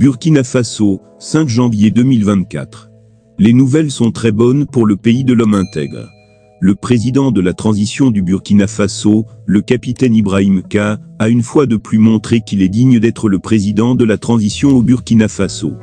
Burkina Faso, 5 janvier 2024. Les nouvelles sont très bonnes pour le pays de l'homme intègre. Le président de la transition du Burkina Faso, le capitaine Ibrahim K, a une fois de plus montré qu'il est digne d'être le président de la transition au Burkina Faso.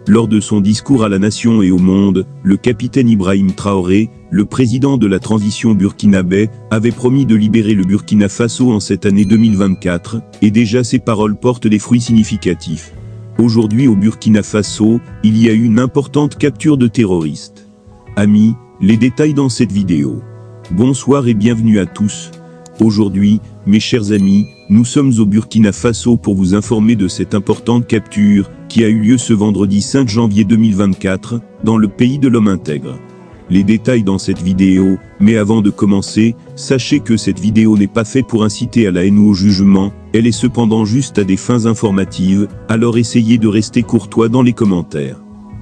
Lors de son discours à la nation et au monde, le capitaine Ibrahim Traoré, le président de la transition burkinabé, avait promis de libérer le Burkina Faso en cette année 2024, et déjà ces paroles portent des fruits significatifs. Aujourd'hui au Burkina Faso, il y a eu une importante capture de terroristes. Amis, les détails dans cette vidéo. Bonsoir et bienvenue à tous. Aujourd'hui, mes chers amis, nous sommes au Burkina Faso pour vous informer de cette importante capture qui a eu lieu ce vendredi 5 janvier 2024, dans le pays de l'homme intègre. Les détails dans cette vidéo, mais avant de commencer, sachez que cette vidéo n'est pas faite pour inciter à la haine ou au jugement, elle est cependant juste à des fins informatives, alors essayez de rester courtois dans les commentaires.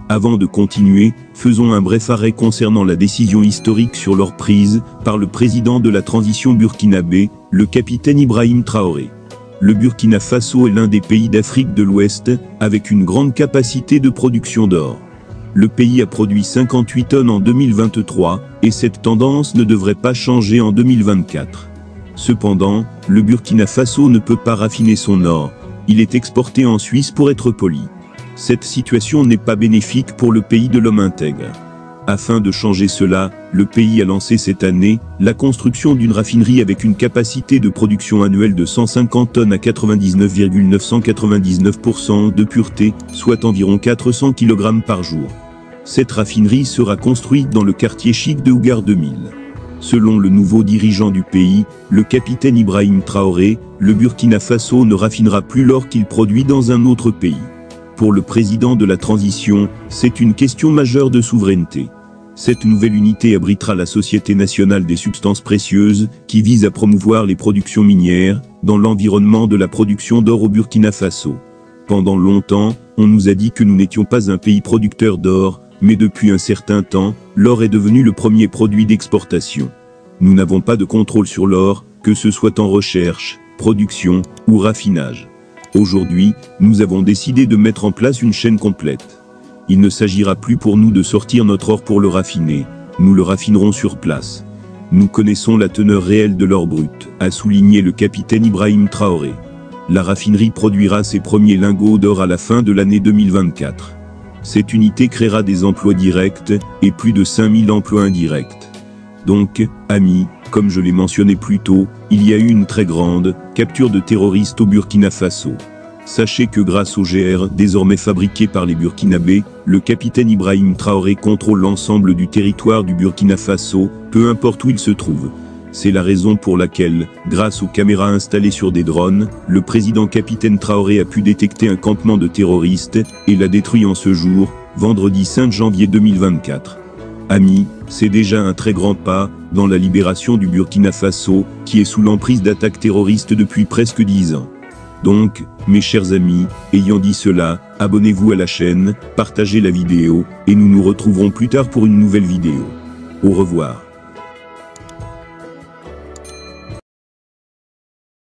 Avant de continuer, faisons un bref arrêt concernant la décision historique sur leur prise par le président de la transition burkinabé, le capitaine Ibrahim Traoré. Le Burkina Faso est l'un des pays d'Afrique de l'Ouest, avec une grande capacité de production d'or. Le pays a produit 58 tonnes en 2023, et cette tendance ne devrait pas changer en 2024. Cependant, le Burkina Faso ne peut pas raffiner son or, il est exporté en Suisse pour être poli. Cette situation n'est pas bénéfique pour le pays de l'homme intègre. Afin de changer cela, le pays a lancé cette année la construction d'une raffinerie avec une capacité de production annuelle de 150 tonnes à 99,999% de pureté, soit environ 400 kg par jour. Cette raffinerie sera construite dans le quartier chic de Ougar 2000. Selon le nouveau dirigeant du pays, le capitaine Ibrahim Traoré, le Burkina Faso ne raffinera plus l'or qu'il produit dans un autre pays. Pour le président de la transition, c'est une question majeure de souveraineté. Cette nouvelle unité abritera la Société nationale des substances précieuses, qui vise à promouvoir les productions minières, dans l'environnement de la production d'or au Burkina Faso. Pendant longtemps, on nous a dit que nous n'étions pas un pays producteur d'or, mais depuis un certain temps, l'or est devenu le premier produit d'exportation. Nous n'avons pas de contrôle sur l'or, que ce soit en recherche, production ou raffinage. Aujourd'hui, nous avons décidé de mettre en place une chaîne complète. Il ne s'agira plus pour nous de sortir notre or pour le raffiner, nous le raffinerons sur place. Nous connaissons la teneur réelle de l'or brut, a souligné le capitaine Ibrahim Traoré. La raffinerie produira ses premiers lingots d'or à la fin de l'année 2024. Cette unité créera des emplois directs et plus de 5000 emplois indirects. Donc, amis, comme je l'ai mentionné plus tôt, il y a eu une très grande capture de terroristes au Burkina Faso. Sachez que grâce au GR désormais fabriqué par les Burkinabés, le capitaine Ibrahim Traoré contrôle l'ensemble du territoire du Burkina Faso, peu importe où il se trouve. C'est la raison pour laquelle, grâce aux caméras installées sur des drones, le président capitaine Traoré a pu détecter un campement de terroristes et l'a détruit en ce jour, vendredi 5 janvier 2024. Amis, c'est déjà un très grand pas dans la libération du Burkina Faso, qui est sous l'emprise d'attaques terroristes depuis presque 10 ans. Donc, mes chers amis, ayant dit cela, abonnez-vous à la chaîne, partagez la vidéo, et nous nous retrouverons plus tard pour une nouvelle vidéo. Au revoir.